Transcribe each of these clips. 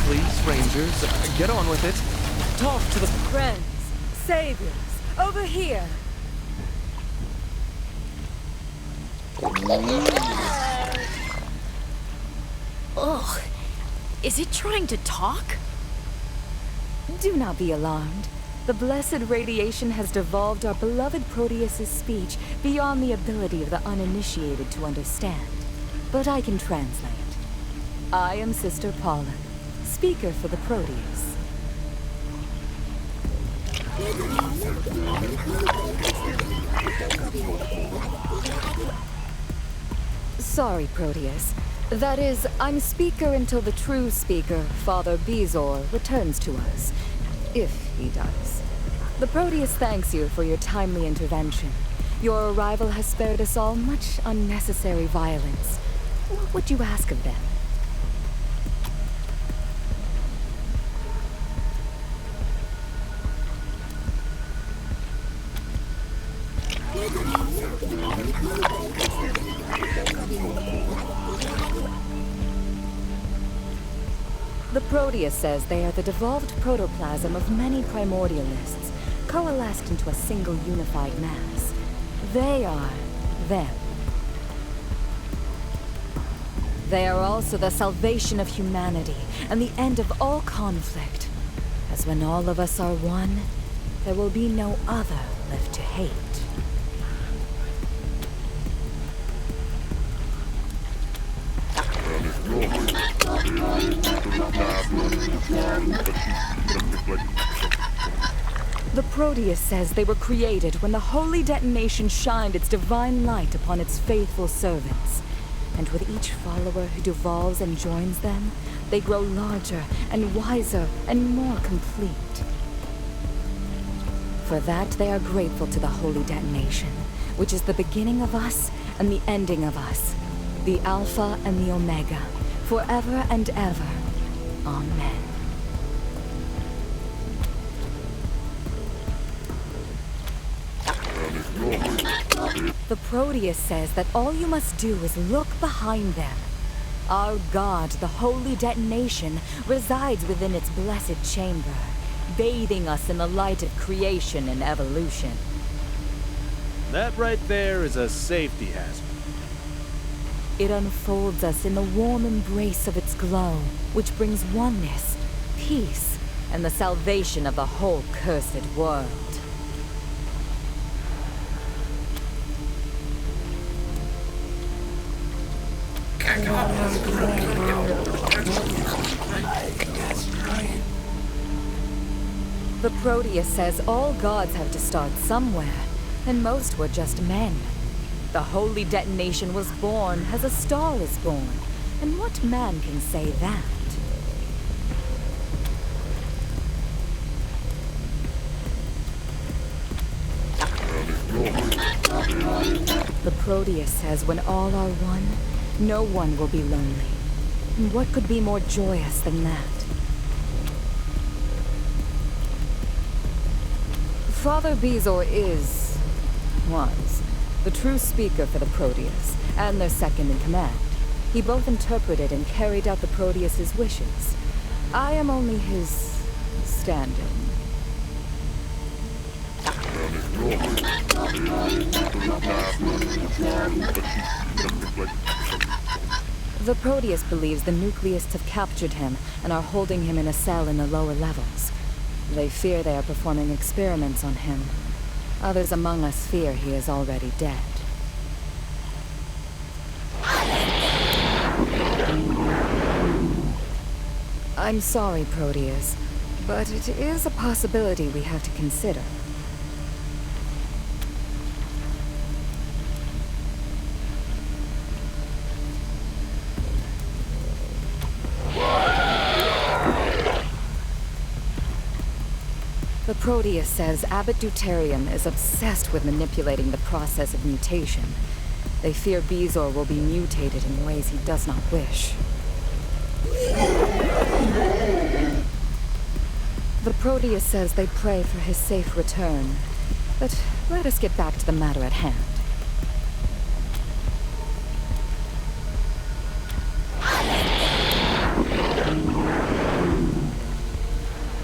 please, strangers. Get on with it. Talk to the... Friends, saviors, over here! Ugh. Is it trying to talk? Do not be alarmed. The blessed radiation has devolved our beloved Proteus's speech beyond the ability of the uninitiated to understand. But I can translate. I am Sister Polyp, speaker for the Proteus. Sorry, Proteus. That is, I'm speaker until the true speaker, Father Bezoar, returns to us. If he does. The Proteus thanks you for your timely intervention. Your arrival has spared us all much unnecessary violence. What would you ask of them? The Proteus says they are the devolved protoplasm of many Primordialists, coalesced into a single unified mass. They are them. They are also the salvation of humanity and the end of all conflict. As when all of us are one, there will be no other left to hate. The Proteus says they were created when the holy Detonation shined its divine light upon its faithful servants. And with each follower who devolves and joins them, they grow larger and wiser and more complete. For that, they are grateful to the holy Detonation, which is the beginning of us and the ending of us, the Alpha and the Omega, forever and ever. Amen. The Proteus says that all you must do is look behind them. Our god, the holy Detonation, resides within its blessed chamber, bathing us in the light of creation and evolution. That right there is a safety hazard. It unfolds us in the warm embrace of its glow, which brings oneness, peace, and the salvation of the whole cursed world. The Proteus says all gods have to start somewhere, and most were just men. The holy Detonation was born as a star is born, and what man can say that? The Proteus says when all are one, no one will be lonely. And what could be more joyous than that? Father Bezoar was, the true speaker for the Proteus, and their second in command. He both interpreted and carried out the Proteus's wishes. I am only his stand-in. The Proteus believes the Nucleists have captured him and are holding him in a cell in the lower levels. They fear they are performing experiments on him. Others among us fear he is already dead. I'm sorry, Proteus, but it is a possibility we have to consider. The Proteus says Abbot Deuterium is obsessed with manipulating the process of mutation. They fear Bezoar will be mutated in ways he does not wish. The Proteus says they pray for his safe return. But let us get back to the matter at hand.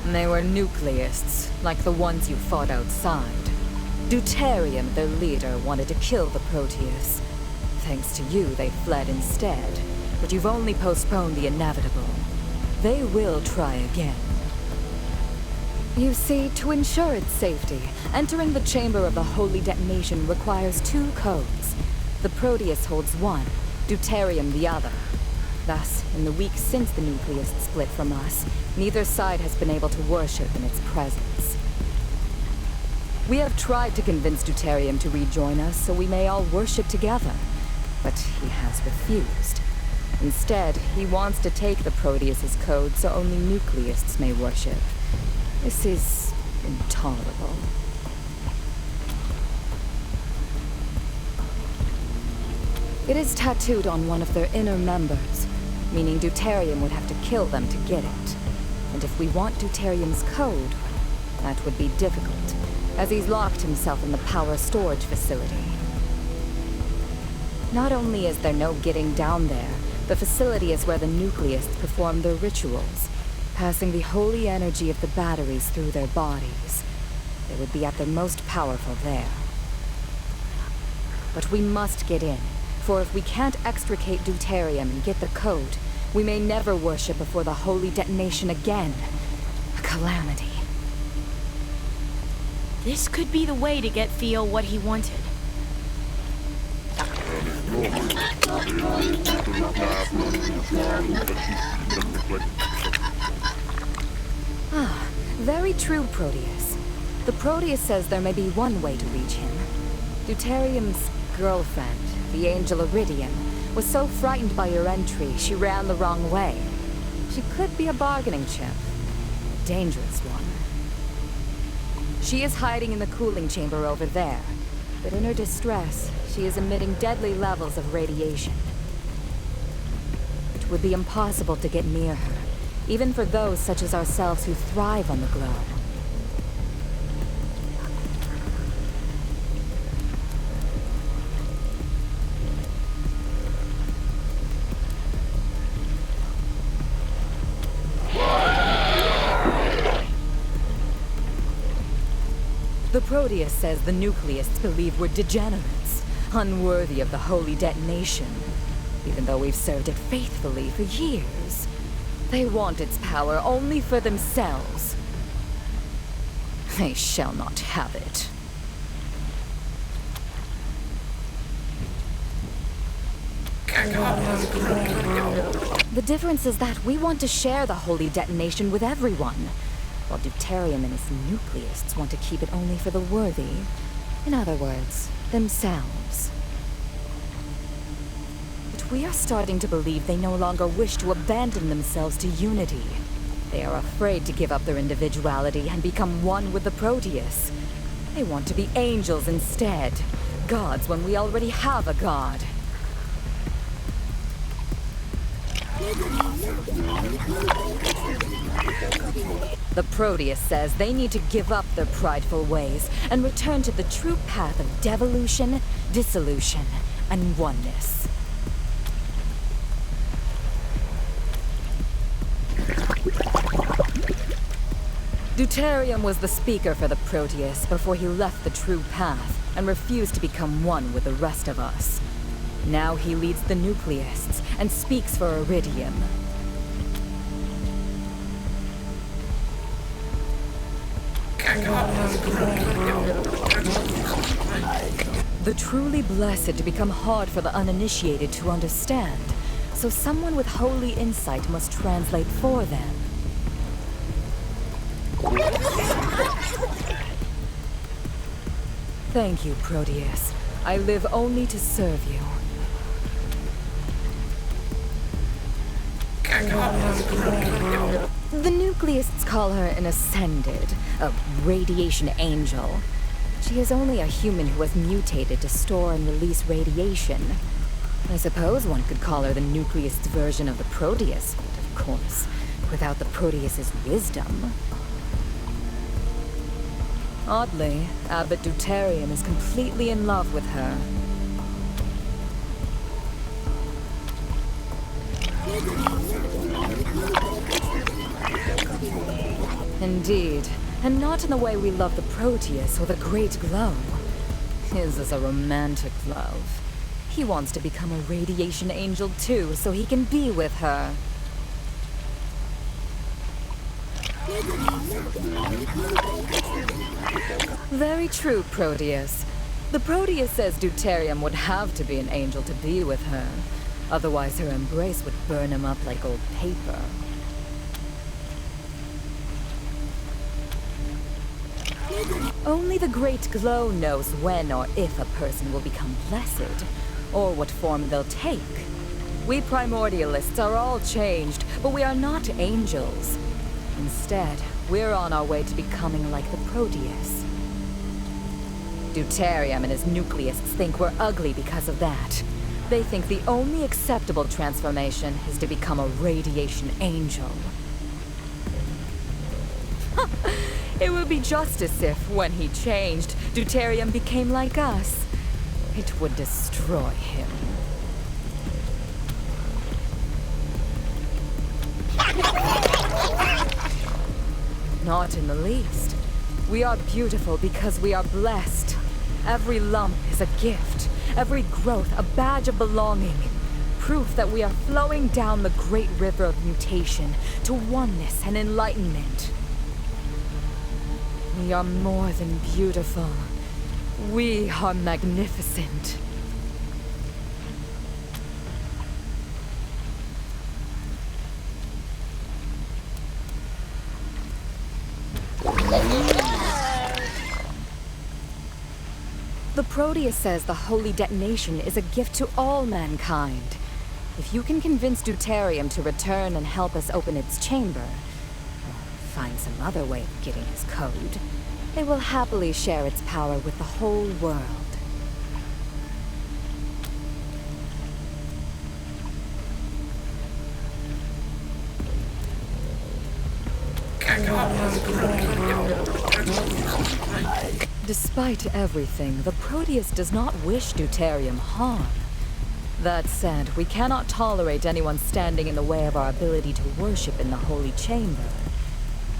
They were nucleists, like the ones you fought outside. Deuterium, their leader, wanted to kill the Proteus. Thanks to you, they fled instead. But you've only postponed the inevitable. They will try again. You see, to ensure its safety, entering the chamber of the Holy Detonation requires 2 codes. The Proteus holds one, Deuterium the other. Thus, in the weeks since the Nucleists split from us, neither side has been able to worship in its presence. We have tried to convince Deuterium to rejoin us so we may all worship together, but he has refused. Instead, he wants to take the Proteus's code so only Nucleists may worship. This is intolerable. It is tattooed on one of their inner members, meaning Deuterium would have to kill them to get it. And if we want Deuterium's code, that would be difficult, as he's locked himself in the power storage facility. Not only is there no getting down there, the facility is where the Nucleists perform their rituals, passing the holy energy of the batteries through their bodies. They would be at their most powerful there. But we must get in, for if we can't extricate Deuterium and get the code, we may never worship before the Holy Detonation again. A calamity. This could be the way to get Theo what he wanted. Ah, very true, Proteus. The Proteus says there may be one way to reach him. Deuterium's girlfriend, the angel Iridium, was so frightened by your entry, she ran the wrong way. She could be a bargaining chip. A dangerous one. She is hiding in the cooling chamber over there. But in her distress, she is emitting deadly levels of radiation. It would be impossible to get near her, even for those such as ourselves who thrive on the glow. The Proteus says the Nucleists believe we're degenerates, unworthy of the Holy Detonation. Even though we've served it faithfully for years. They want its power only for themselves. They shall not have it. The difference is that we want to share the Holy Detonation with everyone, while Deuterium and his Nucleists want to keep it only for the worthy. In other words, themselves. But we are starting to believe they no longer wish to abandon themselves to unity. They are afraid to give up their individuality and become one with the Proteus. They want to be angels instead. Gods when we already have a god. The Proteus says they need to give up their prideful ways and return to the true path of devolution, dissolution, and oneness. Deuterium was the speaker for the Proteus before he left the true path and refused to become one with the rest of us. Now he leads the Nucleists and speaks for Iridium. The truly blessed become hard for the uninitiated to understand, so someone with holy insight must translate for them. Thank you, Proteus. I live only to serve you. The Nucleists call her an Ascended, a radiation angel. She is only a human who has mutated to store and release radiation. I suppose one could call her the Nucleist's version of the Proteus, but of course, without the Proteus's wisdom. Oddly, Abbot Deuterium is completely in love with her. Indeed, and not in the way we love the Proteus or the Great Glow. His is a romantic love. He wants to become a radiation angel too, so he can be with her. Very true, Proteus. The Proteus says Deuterium would have to be an angel to be with her. Otherwise her embrace would burn him up like old paper. Only the Great Glow knows when or if a person will become blessed, or what form they'll take. We Primordialists are all changed, but we are not angels. Instead, we're on our way to becoming like the Proteus. Deuterium and his nucleists think we're ugly because of that. They think the only acceptable transformation is to become a radiation angel. It would be just as if, when he changed, Deuterium became like us. It would destroy him. Not in the least. We are beautiful because we are blessed. Every lump is a gift. Every growth a badge of belonging. Proof that we are flowing down the great river of mutation to oneness and enlightenment. We are more than beautiful. We are magnificent. The Proteus says the holy detonation is a gift to all mankind. If you can convince Deuterium to return and help us open its chamber, or find some other way of getting his code, they will happily share its power with the whole world. Despite everything, the Proteus does not wish Deuterium harm. That said, we cannot tolerate anyone standing in the way of our ability to worship in the Holy Chamber.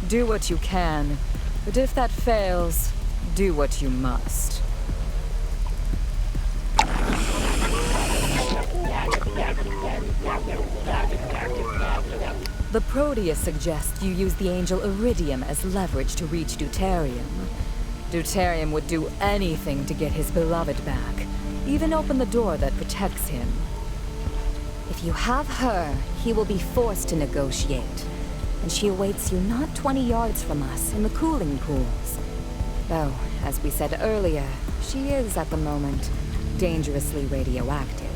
Do what you can, but if that fails, do what you must. The Proteus suggests you use the angel Iridium as leverage to reach Deuterium. Deuterium would do anything to get his beloved back, even open the door that protects him. If you have her, he will be forced to negotiate, and she awaits you not 20 yards from us in the cooling pools. Though, as we said earlier, she is, at the moment, dangerously radioactive.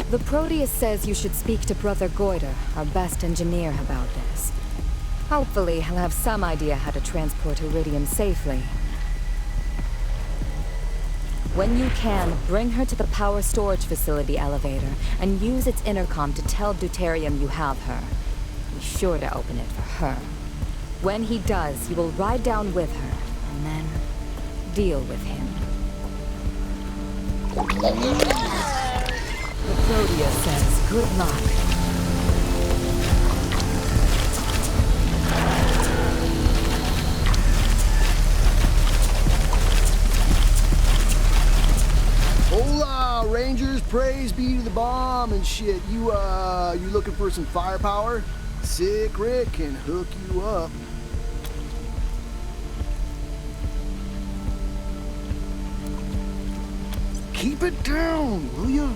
The Proteus says you should speak to Brother Goiter, our best engineer, about this. Hopefully, he'll have some idea how to transport Iridium safely. When you can, bring her to the power storage facility elevator and use its intercom to tell Deuterium you have her. Be sure to open it for her. When he does, you will ride down with her, and then deal with him. The Proteus says good luck. Hola, Rangers, praise be to the bomb and shit. You looking for some firepower? Sick Rick can hook you up. Keep it down, will ya?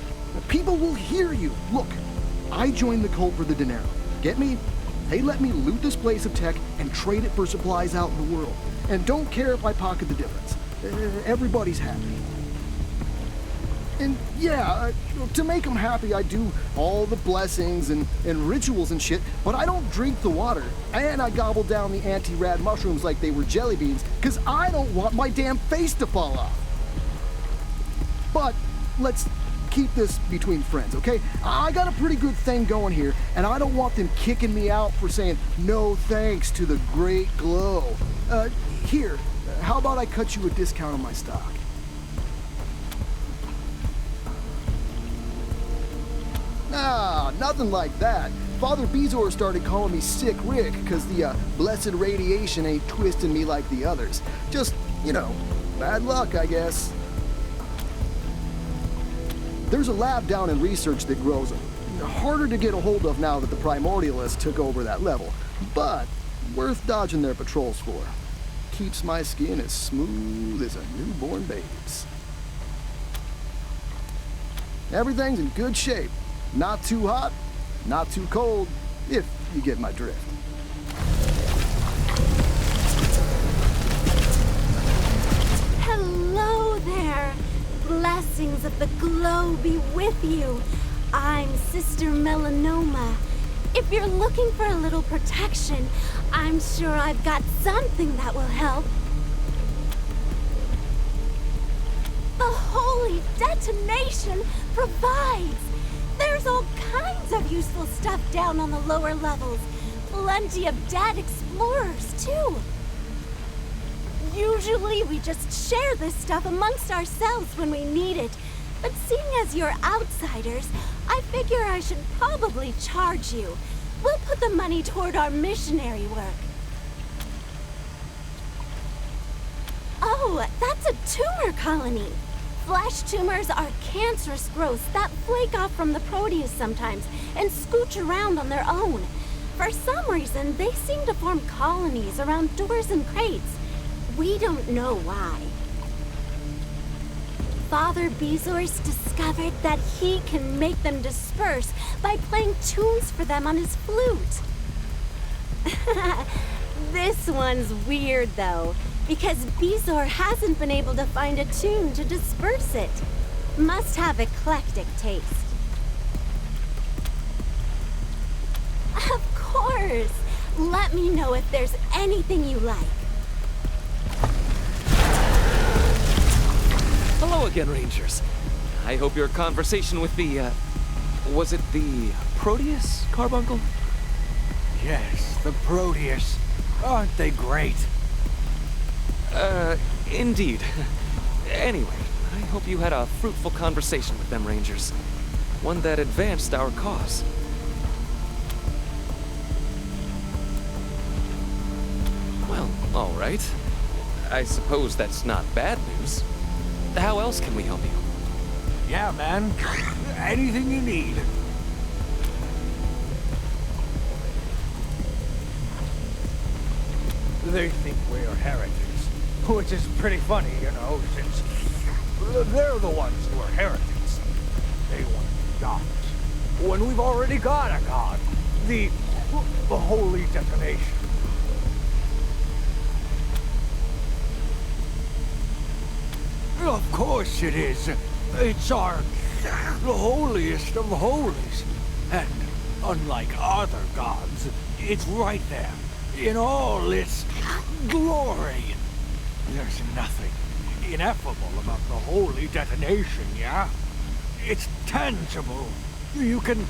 People will hear you. Look, I joined the cult for the dinero. Get me? They let me loot this place of tech and trade it for supplies out in the world. And don't care if I pocket the difference. Everybody's happy. And yeah, to make them happy, I do all the blessings and rituals and shit, but I don't drink the water. And I gobble down the anti-rad mushrooms like they were jelly beans, because I don't want my damn face to fall off. But let's keep this between friends, okay? I got a pretty good thing going here, and I don't want them kicking me out for saying no thanks to the Great Glow. Here, how about I cut you a discount on my stock? Nah, nothing like that. Father Bezor started calling me Sick Rick because the blessed radiation ain't twisting me like the others. Just, bad luck, I guess. There's a lab down in research that grows them. Harder to get a hold of now that the Primordialists took over that level, but worth dodging their patrols for. Keeps my skin as smooth as a newborn baby's. Everything's in good shape. Not too hot, not too cold, if you get my drift. Hello there. Blessings of the glow be with you. I'm Sister Melanoma. If you're looking for a little protection, I'm sure I've got something that will help. The holy Detonation provides. There's all kinds of useful stuff down on the lower levels. Plenty of dead explorers, too. Usually we just share this stuff amongst ourselves when we need it. But seeing as you're outsiders, I figure I should probably charge you. We'll put the money toward our missionary work. Oh, that's a tumor colony. Flesh tumors are cancerous growths that flake off from the Proteus sometimes and scooch around on their own. For some reason, they seem to form colonies around doors and crates. We don't know why. Father Bezor's discovered that he can make them disperse by playing tunes for them on his flute. This one's weird, though, because Bezor hasn't been able to find a tune to disperse it. Must have eclectic taste. Of course! Let me know if there's anything you like. Hello again, Rangers. I hope your conversation with the, was it the Proteus, Carbuncle? Yes, the Proteus. Aren't they great? Indeed. Anyway, I hope you had a fruitful conversation with them, Rangers. One that advanced our cause. Well, all right. I suppose that's not bad news. How else can we help you? Yeah, man. Anything you need. They think we're heretics, which is pretty funny, since they're the ones who are heretics. They want to be gods. When we've already got a god, the holy Detonation. Of course it is. It's the holiest of holies. And unlike other gods, it's right there, in all its glory. There's nothing ineffable about the holy Detonation, yeah? It's tangible. You can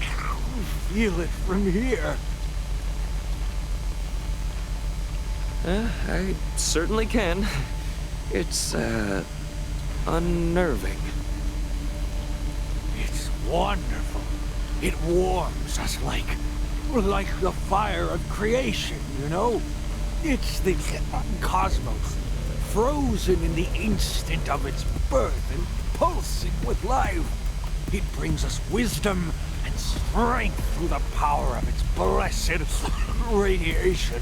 feel it from here. I certainly can. It's, unnerving. It's wonderful. It warms us like the fire of creation, It's the cosmos, frozen in the instant of its birth and pulsing with life. It brings us wisdom and strength through the power of its blessed radiation.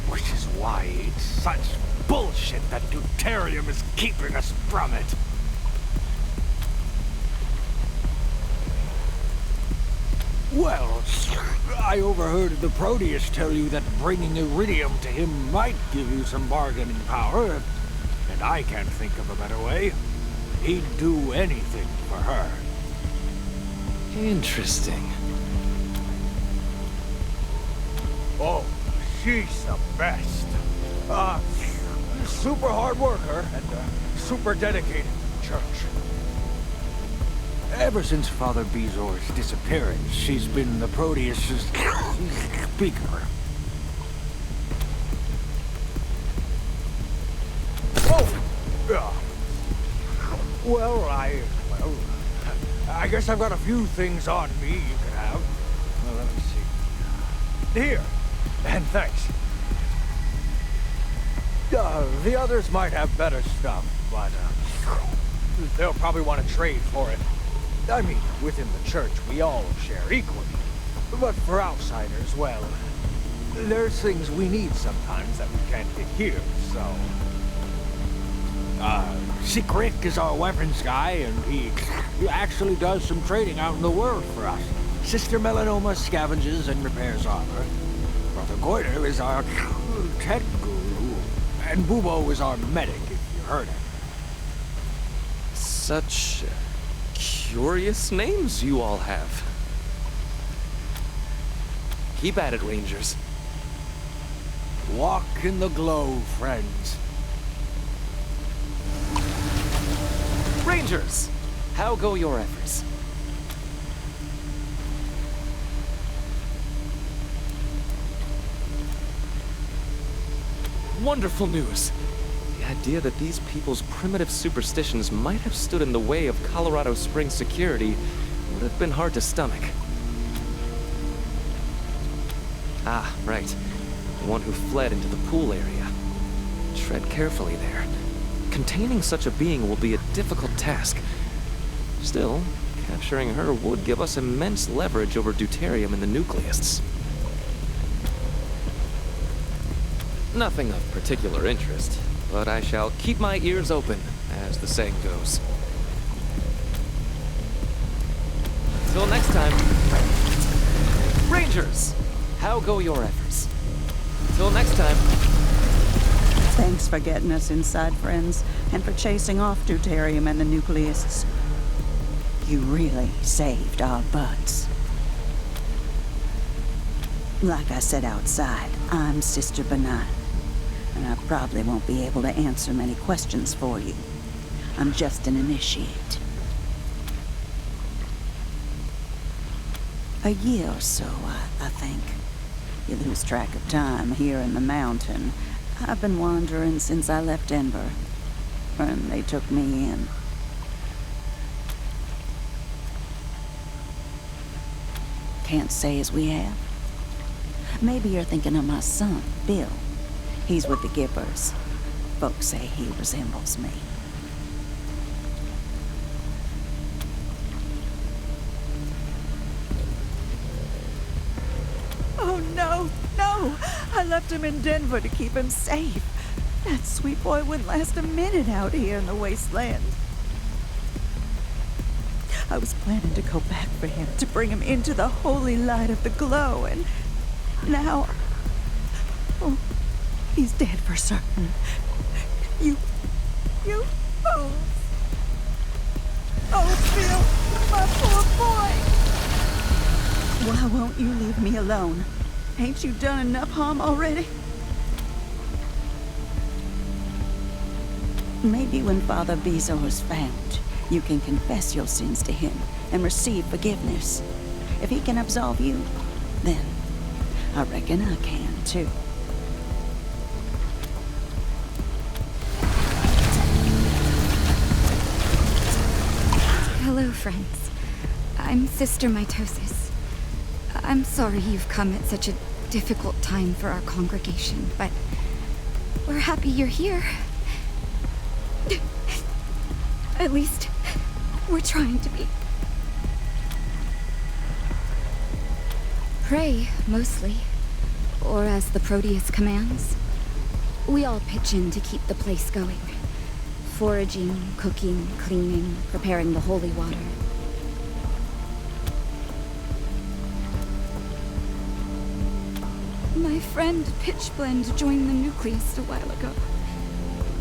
Which is why it's such bullshit that deuterium is keeping us from it. Well, I overheard the Proteus tell you that bringing iridium to him might give you some bargaining power, and I can't think of a better way. He'd do anything for her. Interesting. Oh, she's the best. Super hard worker and super dedicated to the church. Ever since Father Bezor's disappearance, she's been the Proteus' speaker. Oh! Well, I guess I've got a few things on me you can have. Well, let me see. Here. And thanks. The others might have better stuff, but they'll probably want to trade for it. I mean, within the church, we all share equally. But for outsiders, well, there's things we need sometimes that we can't get here, so... Rick is our weapons guy, and he actually does some trading out in the world for us. Sister Melanoma scavenges and repairs armor. Brother Goiter is our tech guru, and Bubo is our medic, if you heard him. Such curious names you all have. Keep at it, Rangers. Walk in the glow, friends. Rangers, how go your efforts? Wonderful news. The idea that these people's primitive superstitions might have stood in the way of Colorado Springs security would have been hard to stomach. Ah, right. The one who fled into the pool area. Tread carefully there. Containing such a being will be a difficult task. Still, capturing her would give us immense leverage over deuterium and the nucleists. Nothing of particular interest, but I shall keep my ears open, as the saying goes. Till next time. Rangers, how go your efforts? Till next time. Thanks for getting us inside, friends, and for chasing off deuterium and the nucleists. You really saved our butts. Like I said outside, I'm Sister Benign, and I probably won't be able to answer many questions for you. I'm just an initiate. A year or so, I think. You lose track of time here in the mountain. I've been wandering since I left Denver, and they took me in. Can't say as we have. Maybe you're thinking of my son, Bill. He's with the Gippers. Folks say he resembles me. Oh, no, no! I left him in Denver to keep him safe. That sweet boy wouldn't last a minute out here in the Wasteland. I was planning to go back for him, to bring him into the holy light of the glow, and now... Oh, he's dead for certain. You fools! Oh, Bill, my poor boy! Why won't you leave me alone? Ain't you done enough harm already? Maybe when Father Bezor is found, you can confess your sins to him and receive forgiveness. If he can absolve you, then I reckon I can too. Hello, friends. I'm Sister Mitosis. I'm sorry you've come at such a difficult time for our congregation, but we're happy you're here. At least, we're trying to be. Pray, mostly. Or as the Proteus commands. We all pitch in to keep the place going. Foraging, cooking, cleaning, preparing the holy water. My friend Pitchblende joined the Nucleus a while ago.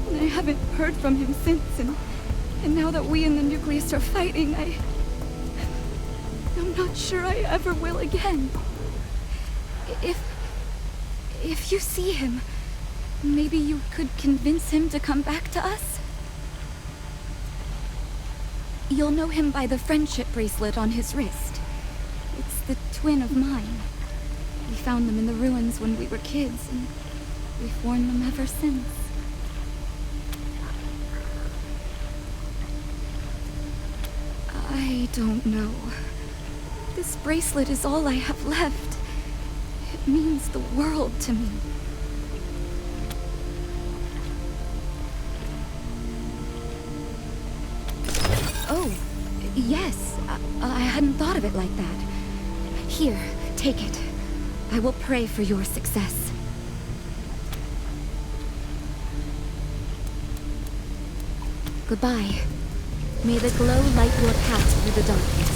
And I haven't heard from him since, and now that we and the Nucleus are fighting, I'm not sure I ever will again. If you see him, maybe you could convince him to come back to us? You'll know him by the friendship bracelet on his wrist. It's the twin of mine. We found them in the ruins when we were kids, and we've worn them ever since. I don't know. This bracelet is all I have left. It means the world to me. Oh, yes. I hadn't thought of it like that. Here, take it. I will pray for your success. Goodbye. May the glow light your path through the darkness.